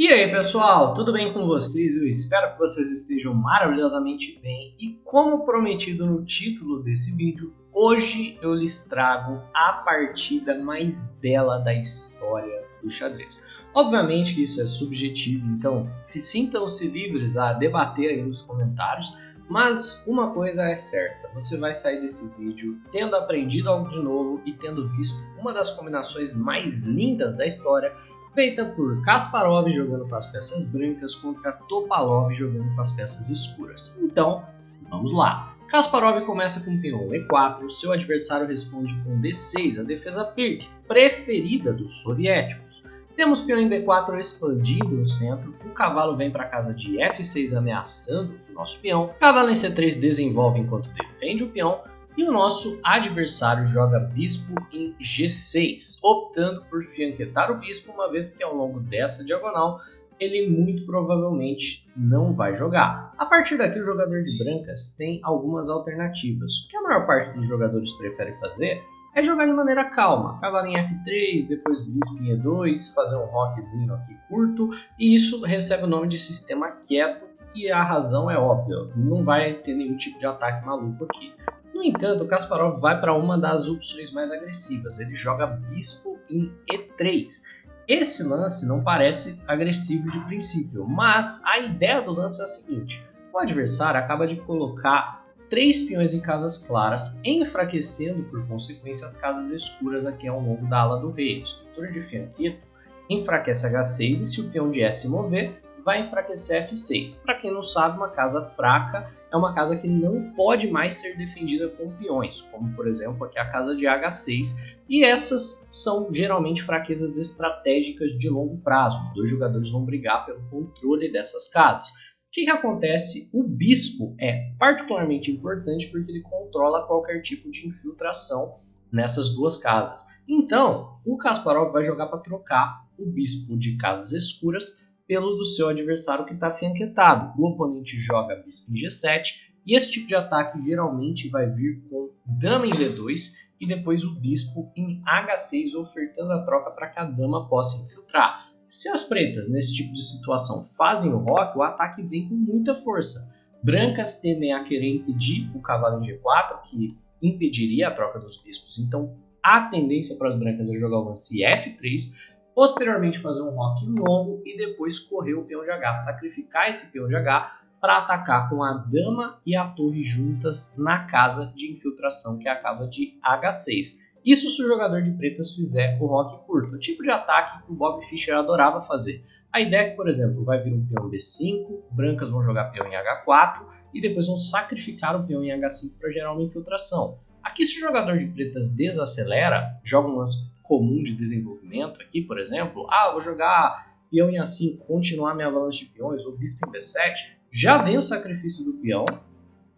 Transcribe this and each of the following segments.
E aí pessoal, tudo bem com vocês? Eu espero que vocês estejam maravilhosamente bem e como prometido no título desse vídeo, hoje eu lhes trago a partida mais bela da história do xadrez. Obviamente que isso é subjetivo, então sintam-se livres a debater aí nos comentários, mas uma coisa é certa, você vai sair desse vídeo tendo aprendido algo de novo e tendo visto uma das combinações mais lindas da história, feita por Kasparov jogando com as peças brancas contra Topalov jogando com as peças escuras. Então, vamos lá. Kasparov começa com o peão E4, seu adversário responde com D6, a defesa Pirc, preferida dos soviéticos. Temos peão em D4 expandindo no centro, o cavalo vem para a casa de F6 ameaçando o nosso peão, cavalo em C3 desenvolve enquanto defende o peão, e o nosso adversário joga bispo em G6, optando por fianquetar o bispo, uma vez que ao longo dessa diagonal ele muito provavelmente não vai jogar. A partir daqui o jogador de brancas tem algumas alternativas. O que a maior parte dos jogadores prefere fazer é jogar de maneira calma. Cavalo em F3, depois bispo em E2, fazer um roquezinho aqui curto, e isso recebe o nome de sistema quieto, e a razão é óbvia, não vai ter nenhum tipo de ataque maluco aqui. No entanto, o Kasparov vai para uma das opções mais agressivas, ele joga bispo em E3. Esse lance não parece agressivo de princípio, mas a ideia do lance é a seguinte: o adversário acaba de colocar 3 peões em casas claras, enfraquecendo por consequência as casas escuras aqui ao longo da ala do rei. A estrutura de fianqueto enfraquece H6 e se o peão de E se mover, vai enfraquecer F6. Para quem não sabe, uma casa fraca é uma casa que não pode mais ser defendida com peões, como por exemplo aqui a casa de H6, e essas são geralmente fraquezas estratégicas de longo prazo. Os dois jogadores vão brigar pelo controle dessas casas. O que acontece? O bispo é particularmente importante porque ele controla qualquer tipo de infiltração nessas duas casas. Então, o Kasparov vai jogar para trocar o bispo de casas escuras pelo do seu adversário que está fianquetado. O oponente joga bispo em G7 e esse tipo de ataque geralmente vai vir com dama em D2 e depois o bispo em H6 ofertando a troca para que a dama possa infiltrar. Se as pretas nesse tipo de situação fazem o roque, o ataque vem com muita força. Brancas tendem a querer impedir o cavalo em G4, que impediria a troca dos bispos, então a tendência para as brancas é jogar o lance F3, posteriormente fazer um roque longo e depois correr o peão de H, sacrificar esse peão de H para atacar com a dama e a torre juntas na casa de infiltração, que é a casa de H6. Isso se o jogador de pretas fizer o roque curto, o tipo de ataque que o Bob Fischer adorava fazer. A ideia é que, por exemplo, vai vir um peão B5, brancas vão jogar peão em H4 e depois vão sacrificar o peão em H5 para gerar uma infiltração. Aqui, se o jogador de pretas desacelera, joga um lance comum de desenvolvimento aqui, por exemplo, vou jogar peão em A5, continuar minha avalanche de peões, ou bispo em B7, já vem o sacrifício do peão,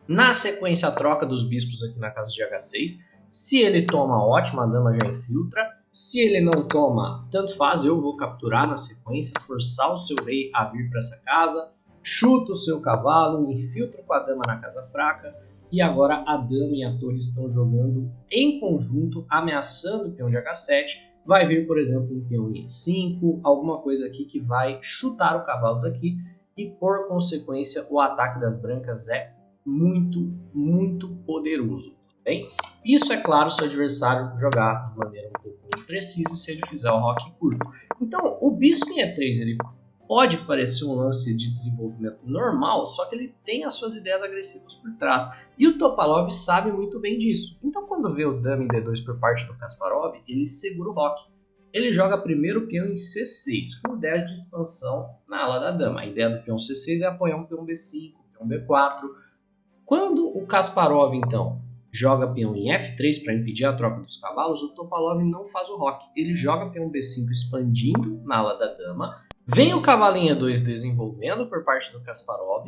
na sequência a troca dos bispos aqui na casa de H6, se ele toma, ótimo, a dama já infiltra, se ele não toma, tanto faz, eu vou capturar na sequência, forçar o seu rei a vir para essa casa, chuta o seu cavalo, infiltra com a dama na casa fraca, e agora a dama e a torre estão jogando em conjunto, ameaçando o peão de H7. Vai vir, por exemplo, um peão em E5, alguma coisa aqui que vai chutar o cavalo daqui. E, por consequência, o ataque das brancas é muito, muito poderoso. Bem? Isso é claro se o adversário jogar de maneira um pouco imprecisa, se ele fizer o roque curto. Então, o bispo em E3 ele pode parecer um lance de desenvolvimento normal, só que ele tem as suas ideias agressivas por trás. E o Topalov sabe muito bem disso. Então, quando vê o dama em D2 por parte do Kasparov, ele segura o roque. Ele joga primeiro o peão em C6, com ideia de expansão na ala da dama. A ideia do peão C6 é apoiar um peão B5, peão B4. Quando o Kasparov, então, joga peão em F3 para impedir a troca dos cavalos, o Topalov não faz o roque. Ele joga peão B5 expandindo na ala da dama, vem o cavalo em E2 desenvolvendo por parte do Kasparov,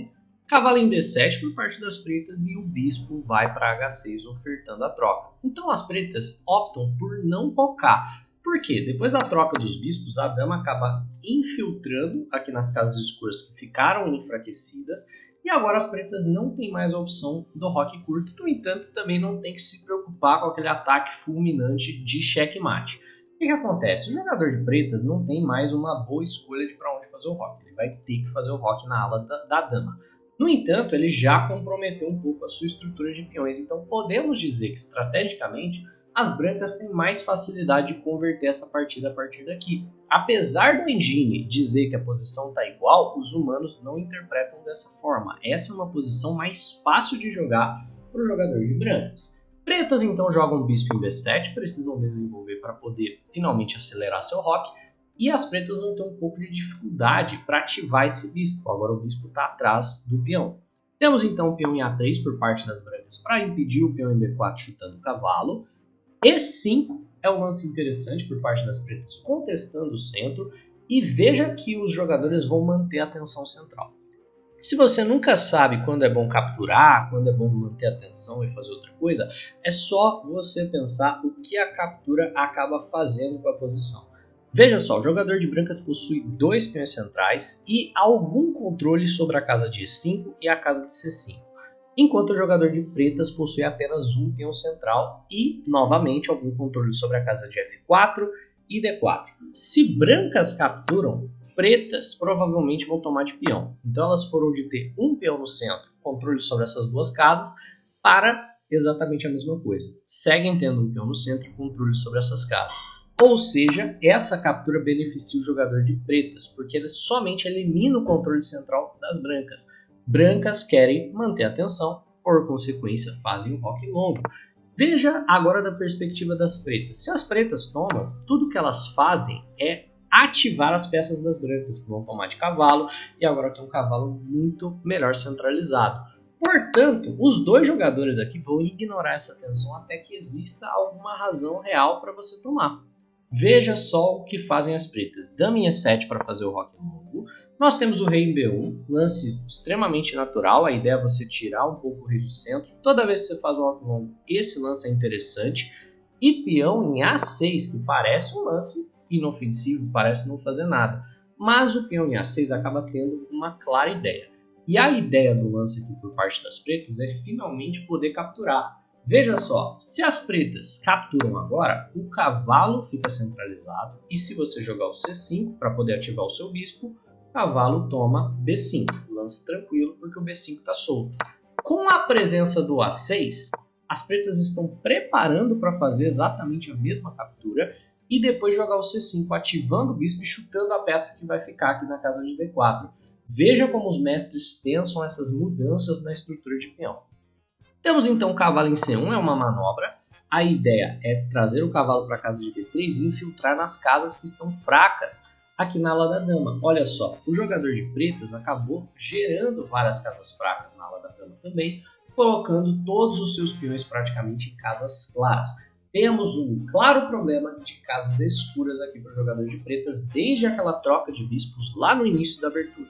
cavalo em D7 por parte das pretas e o bispo vai para H6 ofertando a troca. Então as pretas optam por não rocar. Por quê? Depois da troca dos bispos, a dama acaba infiltrando aqui nas casas escuras que ficaram enfraquecidas e agora as pretas não têm mais a opção do roque curto. No entanto, também não tem que se preocupar com aquele ataque fulminante de checkmate. que acontece? O jogador de pretas não tem mais uma boa escolha de para onde fazer o rock. Ele vai ter que fazer o rock na ala da dama. No entanto, ele já comprometeu um pouco a sua estrutura de peões, então podemos dizer que estrategicamente as brancas têm mais facilidade de converter essa partida a partir daqui. Apesar do engine dizer que a posição está igual, os humanos não interpretam dessa forma. Essa é uma posição mais fácil de jogar para o jogador de brancas. Pretas então jogam bispo em B7, precisam desenvolver para poder finalmente acelerar seu rock, e as pretas vão ter um pouco de dificuldade para ativar esse bispo. Agora o bispo está atrás do peão. Temos então o peão em A3 por parte das brancas para impedir o peão em B4 chutando o cavalo. E5 é um lance interessante por parte das pretas contestando o centro, e veja que os jogadores vão manter a atenção central. Se você nunca sabe quando é bom capturar, quando é bom manter a atenção e fazer outra coisa, é só você pensar o que a captura acaba fazendo com a posição. Veja só, o jogador de brancas possui 2 peões centrais e algum controle sobre a casa de E5 e a casa de C5, enquanto o jogador de pretas possui apenas um peão central e, novamente, algum controle sobre a casa de F4 e D4. Se brancas capturam, pretas provavelmente vão tomar de peão. Então elas foram de ter um peão no centro, controle sobre essas duas casas, para exatamente a mesma coisa. Seguem tendo um peão no centro e controle sobre essas casas. Ou seja, essa captura beneficia o jogador de pretas, porque ele somente elimina o controle central das brancas. Brancas querem manter a atenção, por consequência fazem um rock longo. Veja agora da perspectiva das pretas. Se as pretas tomam, tudo que elas fazem é ativar as peças das brancas, que vão tomar de cavalo, e agora tem um cavalo muito melhor centralizado. Portanto, os dois jogadores aqui vão ignorar essa tensão até que exista alguma razão real para você tomar. Veja só o que fazem as pretas. Dama em E7 para fazer o rock longo. Nós temos o rei em B1, lance extremamente natural, a ideia é você tirar um pouco o rei do centro. Toda vez que você faz o rock longo, esse lance é interessante. E peão em A6, que parece um lance inofensivo, parece não fazer nada. Mas o peão em A6 acaba tendo uma clara ideia. E a ideia do lance aqui por parte das pretas é finalmente poder capturar. Veja só, se as pretas capturam agora, o cavalo fica centralizado. E se você jogar o C5 para poder ativar o seu bispo, o cavalo toma B5. Lance tranquilo porque o B5 está solto. Com a presença do A6, as pretas estão preparando para fazer exatamente a mesma captura e depois jogar o C5, ativando o bispo e chutando a peça que vai ficar aqui na casa de D4. Veja como os mestres pensam essas mudanças na estrutura de peão. Temos então o cavalo em C1, é uma manobra. A ideia é trazer o cavalo para a casa de B3 e infiltrar nas casas que estão fracas aqui na ala da dama. Olha só, o jogador de pretas acabou gerando várias casas fracas na ala da dama também, colocando todos os seus peões praticamente em casas claras. Temos um claro problema de casas escuras aqui para o jogador de pretas desde aquela troca de bispos lá no início da abertura.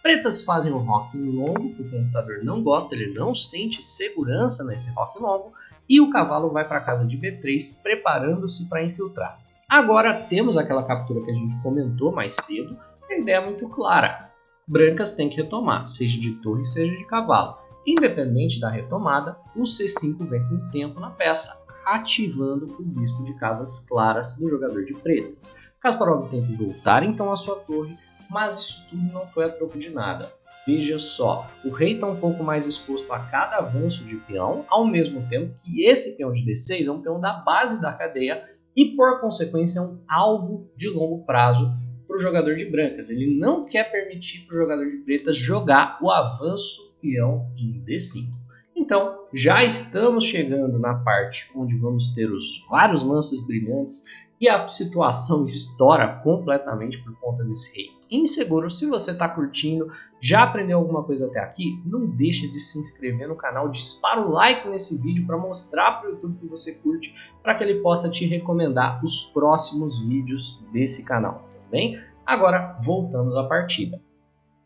Pretas fazem um rock longo, o computador não gosta, ele não sente segurança nesse rock longo, e o cavalo vai para a casa de B3 preparando-se para infiltrar. Agora temos aquela captura que a gente comentou mais cedo, a ideia é muito clara. Brancas têm que retomar, seja de torre, seja de cavalo. Independente da retomada, o C5 vem com tempo na peça, ativando o bispo de casas claras do jogador de pretas. Kasparov tem que voltar então à sua torre, mas isso tudo não foi a troco de nada. Veja só, o rei está um pouco mais exposto a cada avanço de peão, ao mesmo tempo que esse peão de D6 é um peão da base da cadeia e, por consequência, é um alvo de longo prazo para o jogador de brancas. Ele não quer permitir para o jogador de pretas jogar o avanço peão em D5. Então, já estamos chegando na parte onde vamos ter os vários lances brilhantes e a situação estoura completamente por conta desse rei inseguro. Se você está curtindo, já aprendeu alguma coisa até aqui, não deixe de se inscrever no canal, dispara o like nesse vídeo para mostrar para o YouTube que você curte, para que ele possa te recomendar os próximos vídeos desse canal, tá bem? Agora, voltamos à partida.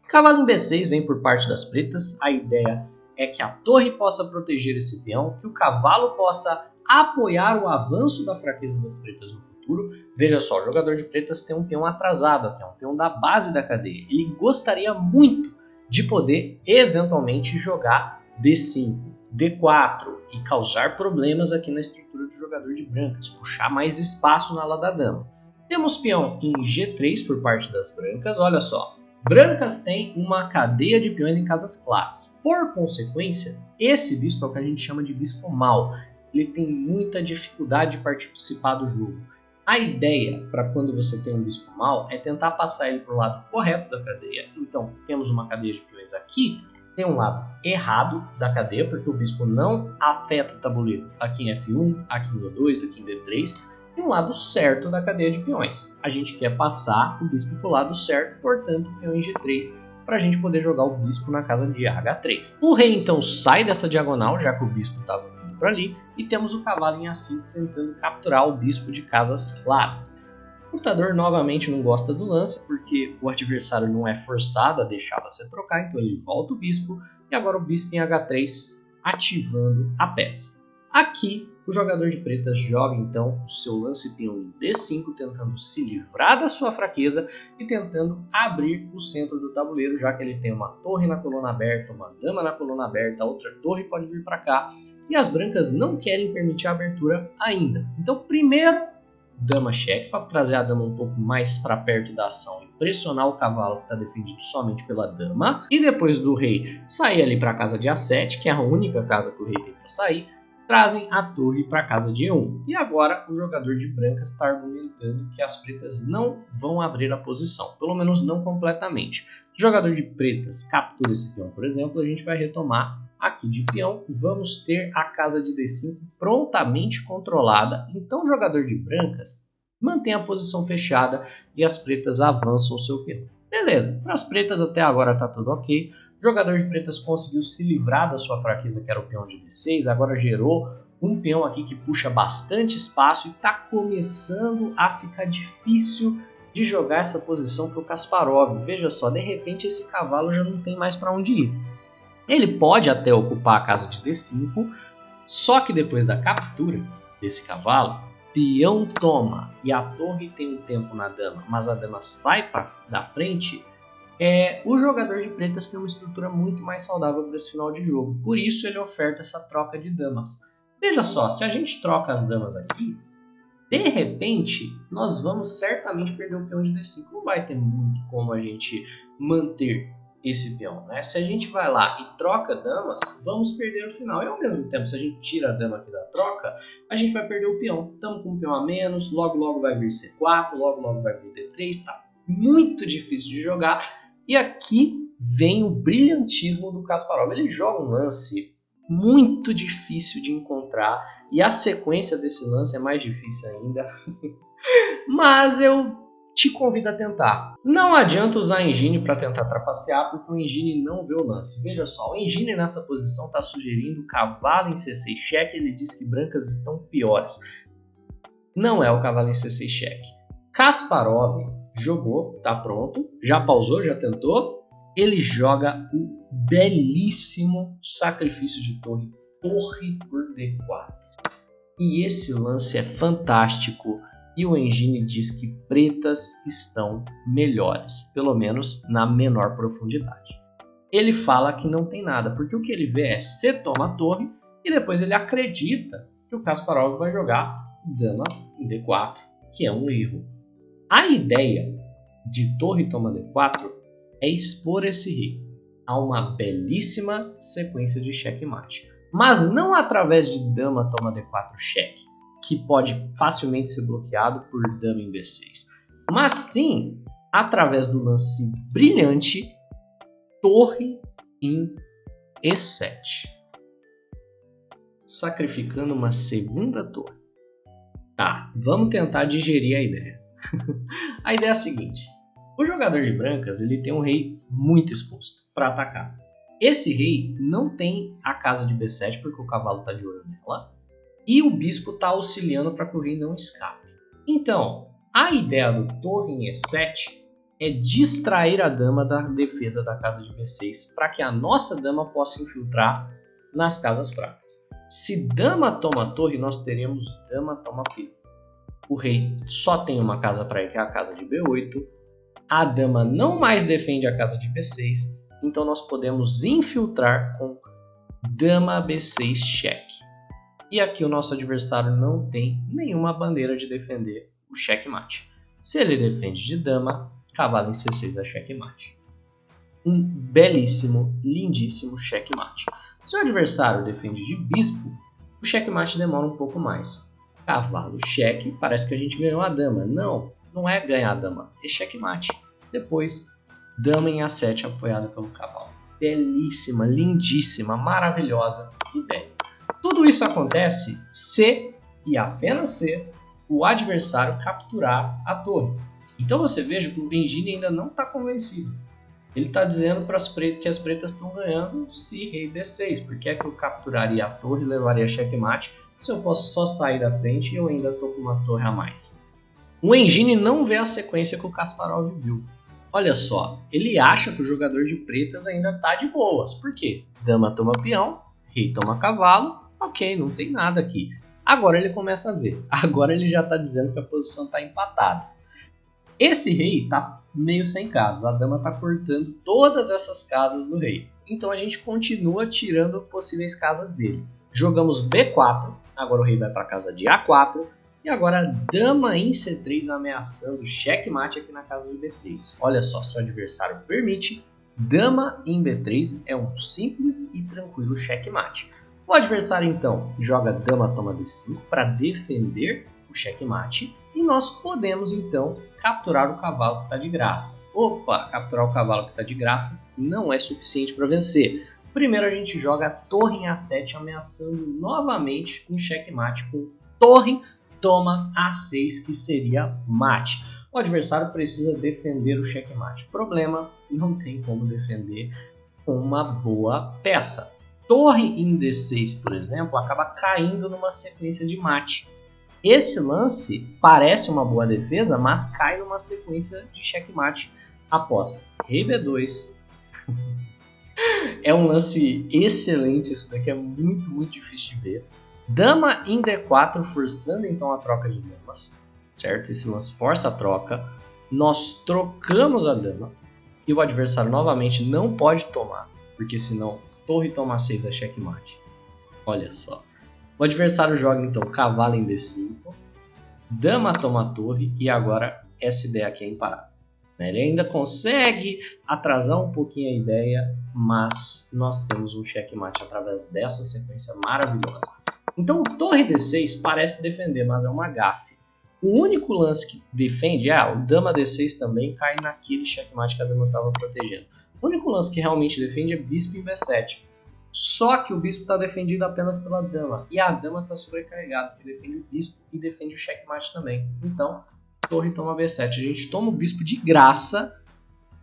Cavalo em B6 vem por parte das pretas, a ideia é que a torre possa proteger esse peão, que o cavalo possa apoiar o avanço da fraqueza das pretas no futuro. Veja só, o jogador de pretas tem um peão atrasado aqui, é um peão da base da cadeia. Ele gostaria muito de poder eventualmente jogar D5, D4 e causar problemas aqui na estrutura do jogador de brancas, puxar mais espaço na ala da dama. Temos peão em G3 por parte das brancas, olha só. Brancas têm uma cadeia de peões em casas claras. Por consequência, esse bispo é o que a gente chama de bispo mau. Ele tem muita dificuldade de participar do jogo. A ideia para quando você tem um bispo mau é tentar passar ele para o lado correto da cadeia. Então, temos uma cadeia de peões aqui, tem um lado errado da cadeia, porque o bispo não afeta o tabuleiro aqui em F1, aqui em D2, aqui em D3, e um lado certo da cadeia de peões. A gente quer passar o bispo para o lado certo, portanto, peão em G3, para a gente poder jogar o bispo na casa de H3. O rei então sai dessa diagonal, já que o bispo estava vindo para ali, e temos o cavalo em A5 tentando capturar o bispo de casas claras. O lutador novamente não gosta do lance, porque o adversário não é forçado a deixar você trocar, então ele volta o bispo, e agora o bispo em H3 ativando a peça. Aqui, o jogador de pretas joga então o seu lance peão em D5, tentando se livrar da sua fraqueza e tentando abrir o centro do tabuleiro, já que ele tem uma torre na coluna aberta, uma dama na coluna aberta, outra torre pode vir para cá, e as brancas não querem permitir a abertura ainda. Então, primeiro, dama cheque, para trazer a dama um pouco mais para perto da ação e pressionar o cavalo que está defendido somente pela dama, e depois do rei sair ali para a casa de A7, que é a única casa que o rei tem para sair, trazem a torre para a casa de E1. E agora o jogador de brancas está argumentando que as pretas não vão abrir a posição, pelo menos não completamente. Se o jogador de pretas captura esse peão, por exemplo, a gente vai retomar aqui de peão, vamos ter a casa de D5 prontamente controlada. Então o jogador de brancas mantém a posição fechada e as pretas avançam o seu peão. Beleza, para as pretas até agora está tudo ok. O jogador de pretas conseguiu se livrar da sua fraqueza, que era o peão de D6, agora gerou um peão aqui que puxa bastante espaço e está começando a ficar difícil de jogar essa posição para o Kasparov. Veja só, de repente esse cavalo já não tem mais para onde ir. Ele pode até ocupar a casa de D5, só que depois da captura desse cavalo, peão toma e a torre tem um tempo na dama, mas a dama sai da frente. O jogador de pretas tem uma estrutura muito mais saudável para esse final de jogo. Por isso ele oferta essa troca de damas. Veja só, se a gente troca as damas aqui, de repente nós vamos certamente perder o peão de D5. Não vai ter muito como a gente manter esse peão, né? Se a gente vai lá e troca damas, vamos perder o final. E ao mesmo tempo, se a gente tira a dama aqui da troca, a gente vai perder o peão. Estamos com um peão a menos, logo vai vir C4, logo vai vir D3. Está muito difícil de jogar. E aqui vem o brilhantismo do Kasparov. Ele joga um lance muito difícil de encontrar e a sequência desse lance é mais difícil ainda. Mas eu te convido a tentar. Não adianta usar a engine para tentar trapacear, porque o engine não vê o lance. Veja só, o engine nessa posição está sugerindo cavalo em C6 cheque. Ele diz que brancas estão piores. Não é o cavalo em C6 cheque. Kasparov jogou, tá pronto, já pausou, já tentou. Ele joga o belíssimo sacrifício de torre, torre por D4. E esse lance é fantástico e o engine diz que pretas estão melhores, pelo menos na menor profundidade. Ele fala que não tem nada, porque o que ele vê é C toma a torre e depois ele acredita que o Kasparov vai jogar dama em D4, que é um erro. A ideia de torre toma D4 é expor esse rei a uma belíssima sequência de checkmate, mas não através de dama toma D4 cheque, que pode facilmente ser bloqueado por dama em D6, mas sim através do lance brilhante torre em E7, sacrificando uma segunda torre. Tá, vamos tentar digerir a ideia. A ideia é a seguinte: o jogador de brancas ele tem um rei muito exposto para atacar. Esse rei não tem a casa de B7 porque o cavalo está de olho nela e o bispo está auxiliando para que o rei não escape. Então, a ideia do torre em E7 é distrair a dama da defesa da casa de B6 para que a nossa dama possa infiltrar nas casas fracas. Se dama toma torre, nós teremos dama toma peão. O rei só tem uma casa para ir, que é a casa de B8. A dama não mais defende a casa de B6, então nós podemos infiltrar com dama B6 cheque. E aqui o nosso adversário não tem nenhuma bandeira de defender o checkmate. Se ele defende de dama, cavalo em C6 é checkmate. Um belíssimo, lindíssimo checkmate. Se o adversário defende de bispo, o checkmate demora um pouco mais. Cavalo cheque, parece que a gente ganhou a dama. Não, não é ganhar a dama, é checkmate. Depois, dama em A7 apoiada pelo cavalo. Belíssima, lindíssima, maravilhosa ideia. Tudo isso acontece se, e apenas se, o adversário capturar a torre. Então você veja que o Engine ainda não está convencido. Ele está dizendo que as pretas estão ganhando se rei D6. Por que é que eu capturaria a torre e levaria checkmate se eu posso só sair da frente e eu ainda estou com uma torre a mais? O Engine não vê a sequência que o Kasparov viu. Olha só, ele acha que o jogador de pretas ainda está de boas. Por quê? Dama toma peão, rei toma cavalo, ok, não tem nada aqui. Agora ele começa a ver. Agora ele já está dizendo que a posição está empatada. Esse rei está meio sem casas. A dama está cortando todas essas casas do rei. Então a gente continua tirando possíveis casas dele. Jogamos B4. Agora o rei vai para a casa de A4. E agora dama em C3 ameaçando checkmate aqui na casa de B3. Olha só, se o adversário permite, dama em B3 é um simples e tranquilo checkmate. O adversário então joga dama toma D5 para defender o checkmate. E nós podemos então capturar o cavalo que está de graça. Opa, capturar o cavalo que está de graça não é suficiente para vencer. Primeiro a gente joga a torre em A7 ameaçando novamente um checkmate com torre toma A6, que seria mate. O adversário precisa defender o checkmate. Problema, não tem como defender com uma boa peça. Torre em D6, por exemplo, acaba caindo numa sequência de mate. Esse lance parece uma boa defesa, mas cai numa sequência de checkmate após rei B2. É um lance excelente, esse daqui é muito difícil de ver. Dama em D4, forçando então a troca de damas, certo? Esse lance força a troca. Nós trocamos a dama e o adversário novamente não pode tomar, porque senão torre toma 6 é checkmate. Olha só. O adversário joga então cavalo em D5, dama toma torre e agora essa ideia aqui é imparável. Ele ainda consegue atrasar um pouquinho a ideia, mas nós temos um checkmate através dessa sequência maravilhosa. Então torre D6 parece defender, mas é uma gafe. O único lance que defende, o dama D6 também cai naquele checkmate que a dama estava protegendo. O único lance que realmente defende é bispo em B7. Só que o bispo está defendido apenas pela dama. E a dama está sobrecarregada, porque defende o bispo e defende o checkmate também. Então, torre toma B7. A gente toma o bispo de graça.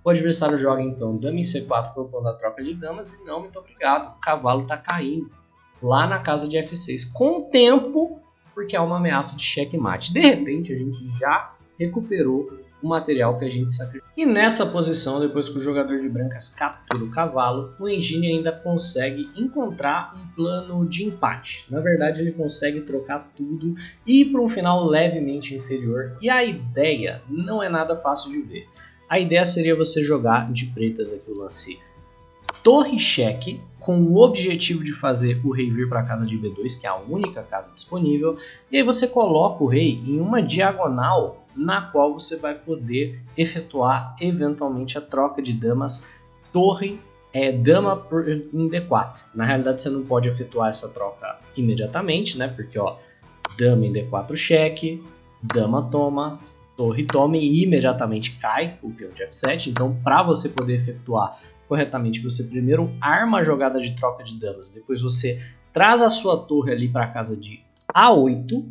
O adversário joga então dama em C4 propondo a troca de damas. E não, muito obrigado. O cavalo está caindo lá na casa de F6. Com o tempo, porque há uma ameaça de checkmate. De repente, a gente já recuperou o material que a gente sacrificou. E nessa posição, depois que o jogador de brancas captura o cavalo, o Engine ainda consegue encontrar um plano de empate. Na verdade, ele consegue trocar tudo e ir para um final levemente inferior. E a ideia não é nada fácil de ver. A ideia seria você jogar de pretas aqui o lance torre cheque, com o objetivo de fazer o rei vir para a casa de B2, que é a única casa disponível, e aí você coloca o rei em uma diagonal na qual você vai poder efetuar eventualmente a troca de damas torre dama em D4. Na realidade você não pode efetuar essa troca imediatamente, né? Porque dama em D4 cheque, dama toma, torre toma e imediatamente cai o peão de F7. Então para você poder efetuar corretamente, você primeiro arma a jogada de troca de damas, depois você traz a sua torre ali para a casa de A8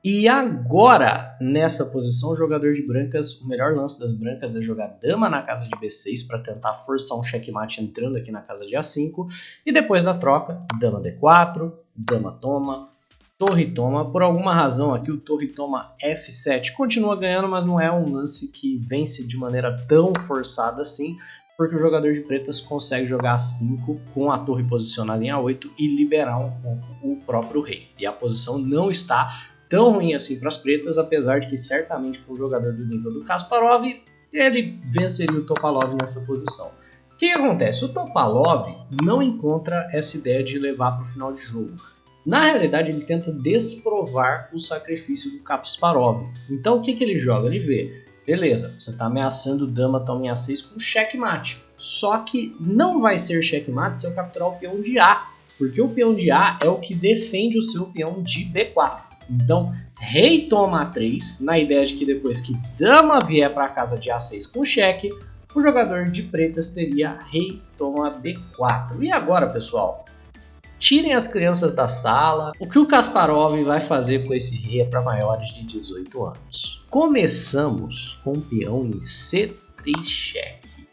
e agora nessa posição o jogador de brancas, o melhor lance das brancas é jogar dama na casa de B6 para tentar forçar um checkmate entrando aqui na casa de A5 e depois da troca, dama D4, dama toma, torre toma, por alguma razão aqui o torre toma F7 continua ganhando, mas não é um lance que vence de maneira tão forçada assim, porque o jogador de pretas consegue jogar A5 com a torre posicionada em A8 e liberar um pouco o próprio rei. E a posição não está tão ruim assim para as pretas, apesar de que certamente para um jogador do nível do Kasparov, ele venceria o Topalov nessa posição. que acontece? O Topalov não encontra essa ideia de levar para o final de jogo. Na realidade, ele tenta desprovar o sacrifício do Kasparov. Então, o que ele joga? Ele vê, beleza, você está ameaçando dama toma em A6 com checkmate. Só que não vai ser checkmate se eu capturar o peão de A, porque o peão de A é o que defende o seu peão de B4. Então, rei toma A3, na ideia de que depois que dama vier para a casa de A6 com cheque, o jogador de pretas teria rei toma B4. E agora, pessoal? Tirem as crianças da sala. O que o Kasparov vai fazer com esse rei é para maiores de 18 anos. Começamos com o peão em C3 cheque.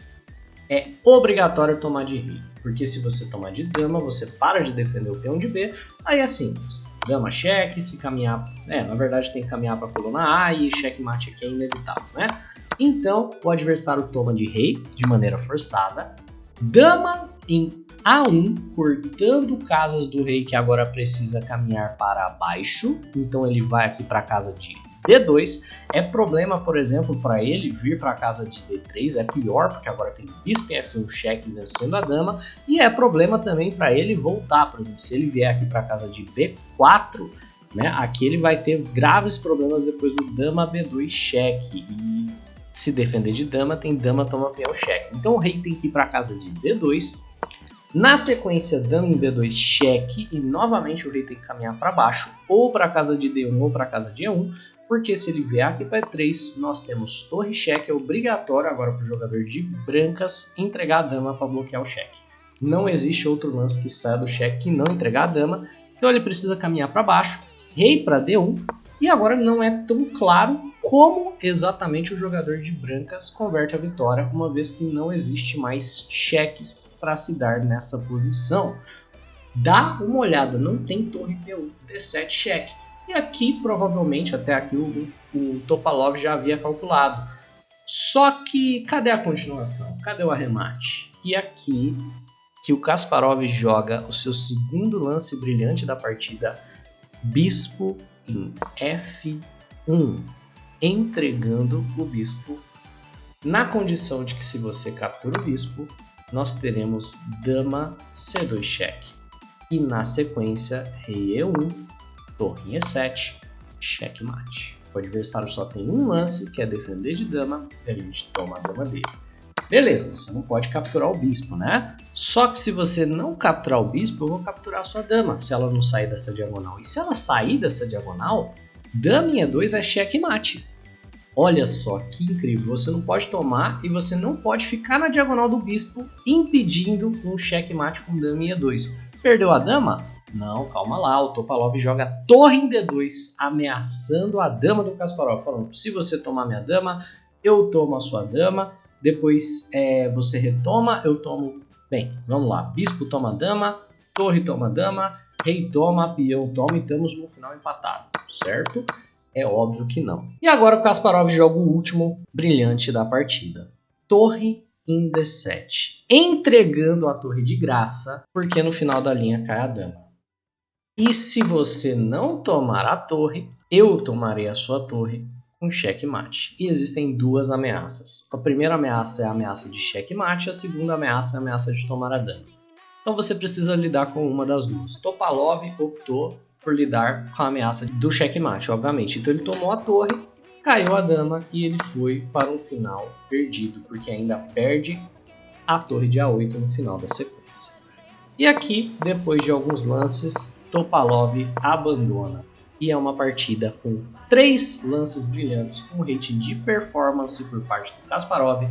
É obrigatório tomar de rei, porque se você tomar de dama, você para de defender o peão de B. Aí é simples. Dama cheque, se caminhar... na verdade tem que caminhar para a coluna A e checkmate aqui é inevitável, né? Então, o adversário toma de rei de maneira forçada. Dama em A1, cortando casas do rei que agora precisa caminhar para baixo. Então ele vai aqui para a casa de D2. É problema, por exemplo, para ele vir para a casa de D3. É pior, porque agora tem bispo em F1 cheque vencendo a dama. E é problema também para ele voltar. Por exemplo, se ele vier aqui para a casa de B4, né, aqui ele vai ter graves problemas depois do dama B2 cheque. E se defender de dama, tem dama toma peão cheque. Então o rei tem que ir para a casa de D2. Na sequência, dama em B2 cheque, e novamente o rei tem que caminhar para baixo, ou para a casa de D1 ou para a casa de E1, porque se ele vier aqui para E3, nós temos torre cheque, é obrigatório agora para o jogador de brancas entregar a dama para bloquear o cheque. Não existe outro lance que saia do cheque que não entregar a dama, então ele precisa caminhar para baixo, rei para D1, e agora não é tão claro como exatamente o jogador de brancas converte a vitória, uma vez que não existe mais cheques para se dar nessa posição. Dá uma olhada, não tem torre D1, D7 cheque. E aqui, provavelmente, até aqui o Topalov já havia calculado. Só que, cadê a continuação? Cadê o arremate? E aqui que o Kasparov joga o seu segundo lance brilhante da partida, bispo em F1. Entregando o bispo, na condição de que se você captura o bispo, nós teremos dama C2 cheque. E na sequência, rei E1, torre E7, checkmate. O adversário só tem um lance, que é defender de dama, e a gente toma a dama dele. Beleza, você não pode capturar o bispo, né? Só que se você não capturar o bispo, eu vou capturar a sua dama, se ela não sair dessa diagonal. E se ela sair dessa diagonal, dama em E2 é checkmate. Olha só que incrível, você não pode tomar e você não pode ficar na diagonal do bispo impedindo um checkmate com dama em E2. Perdeu a dama? Não, calma lá, o Topalov joga torre em D2, ameaçando a dama do Kasparov, falando, se você tomar minha dama, eu tomo a sua dama, depois você retoma, eu tomo... Bem, vamos lá, bispo toma dama, torre toma dama, rei toma, peão toma e estamos no final empatado, certo? É óbvio que não. E agora o Kasparov joga o último brilhante da partida. Torre em D7. Entregando a torre de graça, porque no final da linha cai a dama. E se você não tomar a torre, eu tomarei a sua torre com checkmate. E existem duas ameaças. A primeira ameaça é a ameaça de checkmate, a segunda ameaça é a ameaça de tomar a dama. Então você precisa lidar com uma das duas. Topalov optou por lidar com a ameaça do checkmate, obviamente. Então ele tomou a torre, caiu a dama e ele foi para um final perdido, porque ainda perde a torre de A8 no final da sequência. E aqui, depois de alguns lances, Topalov abandona. E é uma partida com 3 lances brilhantes, com um rating de performance por parte do Kasparov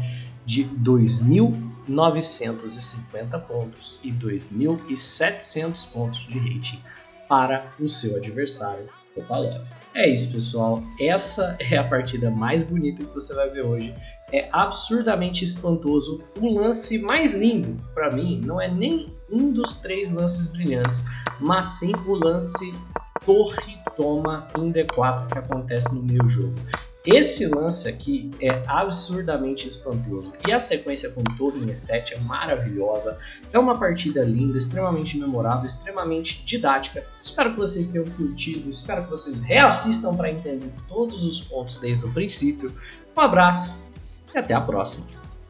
de 2.950 pontos e 2.700 pontos de rating para o seu adversário, Topalov. É isso, pessoal. Essa é a partida mais bonita que você vai ver hoje. É absurdamente espantoso. O lance mais lindo, para mim, não é nem um dos 3 lances brilhantes, mas sim o lance torre toma em D4 que acontece no meio jogo. Esse lance aqui é absurdamente espantoso e a sequência com torre em E7 é maravilhosa. É uma partida linda, extremamente memorável, extremamente didática. Espero que vocês tenham curtido, espero que vocês reassistam para entender todos os pontos desde o princípio. Um abraço e até a próxima!